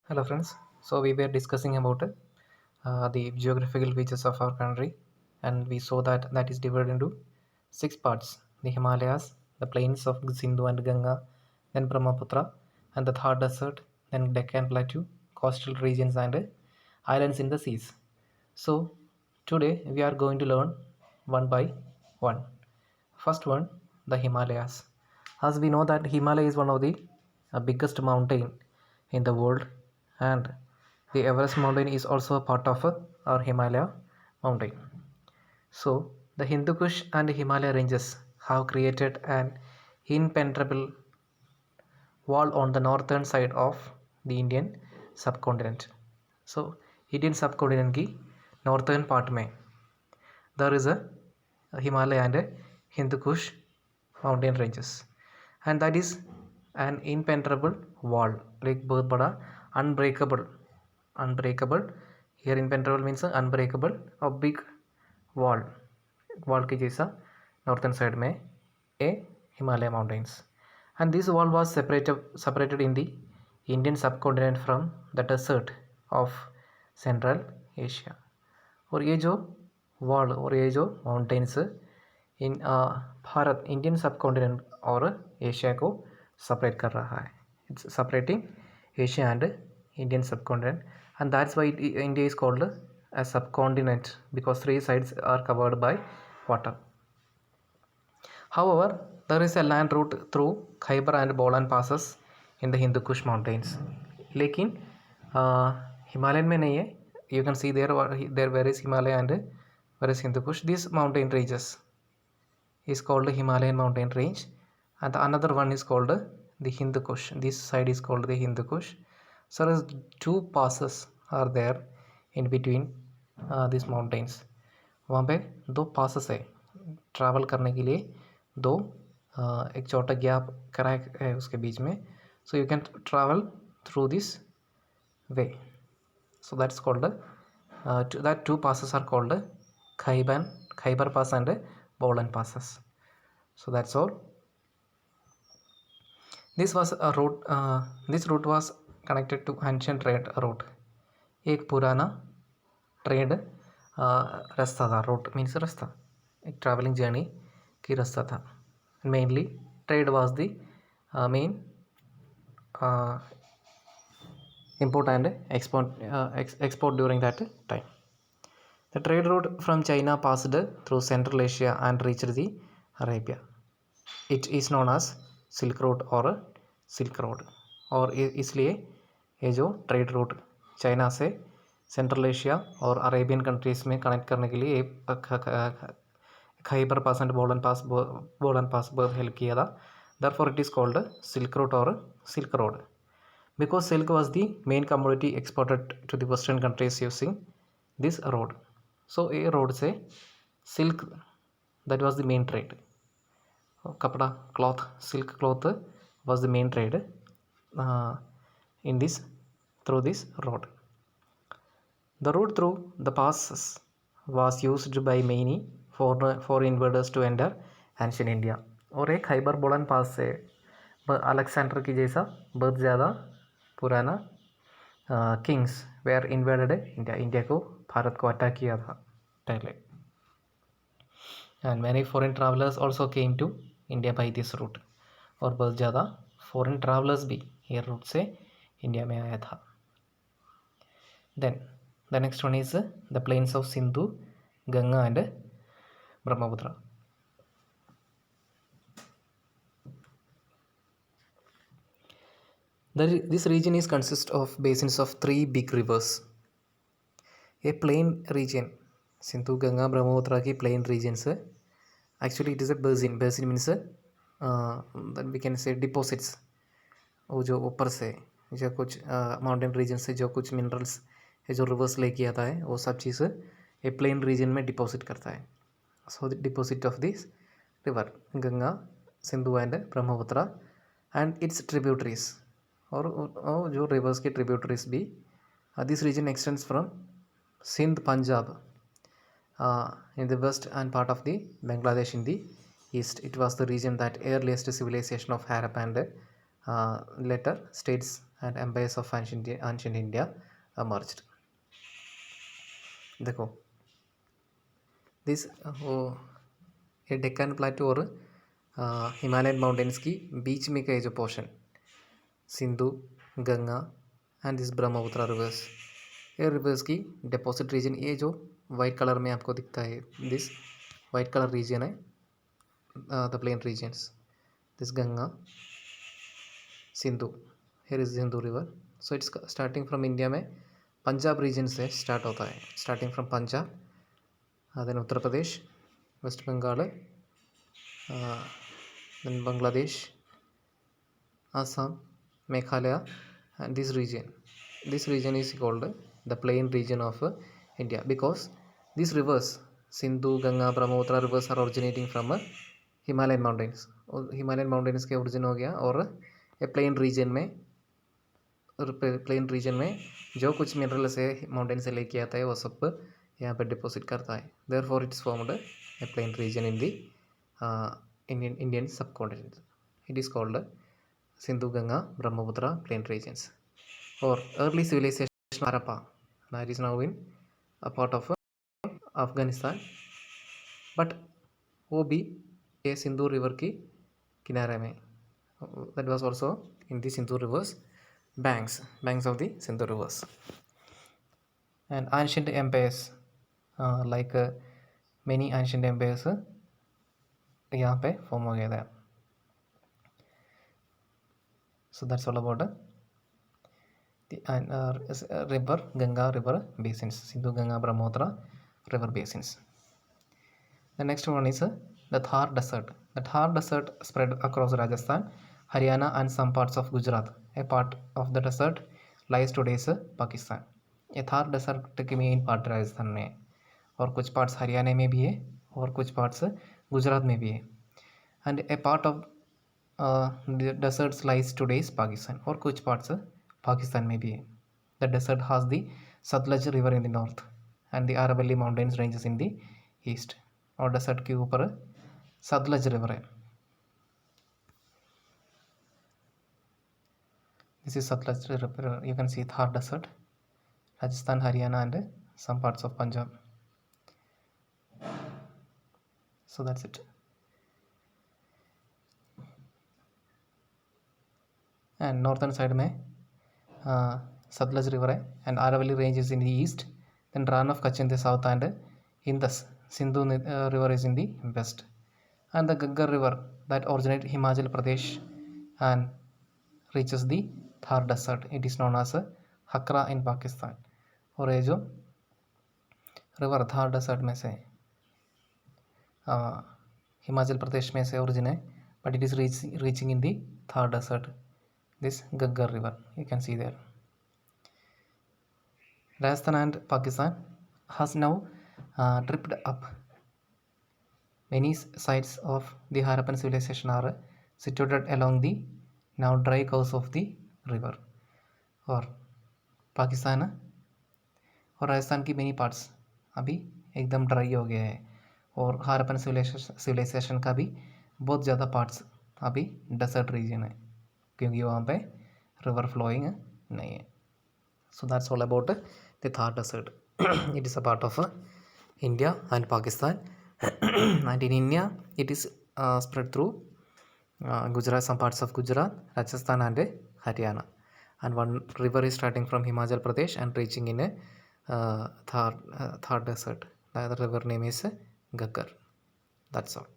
Hello friends. So we were discussing about the geographical features of our country, and we saw that that is divided into six parts: the Himalayas, the plains of Sindhu and Ganga, then Brahmaputra, and the Thar Desert, then Deccan Plateau, coastal regions, and islands in the seas. So today we are going to learn one by one. First one, the Himalayas. As we know that Himalaya is one of the biggest mountain in the world, and the Everest mountain is also a part of our Himalaya mountain. So the Hindu Kush and Himalaya ranges have created an impenetrable wall on the northern side of the Indian subcontinent. So Indian subcontinent की northern part में there is a Himalaya and a Hindu Kush mountain ranges, and that is an impenetrable wall, like बहुत बड़ा unbreakable. Here impenetrable means unbreakable, a big wall के जैसा northern side में a Himalaya mountains, and this wall was separated in the Indian subcontinent from the desert of Central Asia. और ये जो wall और ये जो mountains in Bharat Indian subcontinent और एशिया को सेपरेट कर रहा है. It's separating Asia and Indian subcontinent, and that's why India is called a subcontinent because three sides are covered by water. However, there is a land route through Khyber and Bolan passes in the Hindu Kush mountains. लेकिन Himalayan में नहीं है. You can see there where is Himalaya and where is Hindu Kush. This mountain ranges is called Himalayan mountain range, and the another one is called the Hindu Kush. This side is called the Hindu Kush. So there is two passes are there in between these mountains. वहाँ पे दो passes है travel करने के लिए. दो एक छोटा गैप करा है उसके बीच में, so you can travel through this way. So that's called that two passes are called Khyber pass and Bolan passes. So that's all. This was a route. This route was connected to ancient trade route. एक पुराना trade रास्ता था. route means रास्ता, एक traveling journey की रास्ता था. Mainly trade was the main import and export during that time. The trade route from China passed through Central Asia and reached the Arabia. It is known as Silk Road or Silk Road. और इसलिए ये जो trade route China से central Asia और Arabian countries में connect करने के लिए खैबर पास एंड बोलन पास बहुत हेल्प किया था. Therefore it is called Silk Route or Silk Road because silk was the main commodity exported to the western countries using this road. So a road से silk, that was the main trade. कपड़ा cloth, silk cloth was the main trade in this through this road. The route through the passes was used by many foreign invaders to enter ancient India. और एक खैबर बोलन पास से Alexander की जैसा बहुत ज़्यादा पुराना किंग्स वेयर इन्वेडेड इंडिया को भारत को अटैक किया था पहले. And many foreign travellers also came to India by this route. और बहुत ज़्यादा फॉरेन ट्रैवलर्स भी ये रूट से इंडिया में आया था. Then the next one is the plains of Sindhu, Ganga and Brahmaputra. This region is consist of basins of three big rivers. A plain region, Sindhu, Ganga, Brahmaputra की plain regions. Actually it is a basin. Basin means that we can say deposits. वो जो ऊपर से जो कुछ mountain region से जो कुछ मिनरल्स जो रिवर्स लेके आता है वो सब चीज़ ये प्लेन रीजन में डिपॉजिट करता है. So the deposit of this river Ganga, Sindhu and Brahmaputra and its tributaries. और जो रिवर्स के ट्रिब्यूटरीज भी. This region extends from Sindh, Punjab in the west and part of the Bangladesh in the east. It was the region that earliest civilization of Harappa and later states and empires of ancient India emerged. देखो this ये डेक्कन प्लेटो और Himalayan mountains की बीच में का ये जो portion Sindhu Ganga and this Brahmaputra rivers, ये rivers की डिपॉजिट रीजन, ये जो वाइट कलर में आपको दिखता है दिस वाइट कलर रीजन है the plain regions, this Ganga Sindhu, here is Sindhu river. So it's starting from India में पंजाब रीजन से स्टार्ट होता है, starting from Punjab, then Uttar Pradesh, west Bengal, then Bangladesh, Assam, Meghalaya, and this region is called the plain region of India because these rivers Sindhu, Ganga, Brahmaputra rivers are originating from Himalayan mountains. और Himalayan mountains के origin हो गया और ये plain region में जो कुछ minerals है माउंटेन से लेके आता है वो सब यहाँ पे डिपॉजिट करता है. Therefore it's formed A plain region in the Indian subcontinent. It is called Sindhu, Ganga, Brahmaputra plain regions. Or early civilization Harappa, that is now in a part of Afghanistan, but वो भी ये Sindhu river की किनारे में, that was also in the Sindhu rivers banks of the Sindhu rivers. And ancient empires like many ancient empires यहाँ पे form हो गया था. So that's all about the river Ganga river basins, Sindhu, Ganga, Brahmaputra river basins. The next one is the Thar desert. The Thar desert spread across Rajasthan, Haryana and some parts of Gujarat. A part of the desert lies today's Pakistan. ये Thar dessert की main part Rajasthan में है और कुछ parts Haryana में भी है और कुछ पार्ट्स गुजरात में भी है. And A part of deserts lies today's Pakistan और कुछ पार्ट्स पाकिस्तान में भी है. The desert has the Satluj river in the north and the Aravalli mountains ranges in the east. और डेसर्ट के ऊपर सतलज रिवर है. This is Satluj river. You can see Thar desert, Rajasthan, Haryana and some parts of Punjab. So that's it. And northern side में Sutlej river है and Aravalli range is in the east, then Rann of Kutch in the south and Indus Sindhu river is in the west, and the Gaggar river that originates Himachal Pradesh and reaches the Thar desert. It is known as Hakra in Pakistan. और ये जो river Thar dessert में से हिमाचल प्रदेश में से origin है, but it is reaching in the Thar dessert, this Gaggar river you can see there. Rajasthan and Pakistan has now dripped up. Many sites of the Harappan civilization are situated along the now dry course of the river. और पाकिस्तान और राजस्थान की many parts अभी एकदम dry हो गया है और हारपन civilisation का भी बहुत ज़्यादा पार्ट्स अभी डेसर्ट रीजन है क्योंकि वहाँ पे रिवर फ्लोइंग नहीं है. So that's all about the Thar dessert. It is a part of India and Pakistan and in India it is spread through Gujarat, some parts of Gujarat, Rajasthan and Haryana, and one river is starting from Himachal Pradesh and reaching in a Thar desert. The other river name is Gaggar. That's all.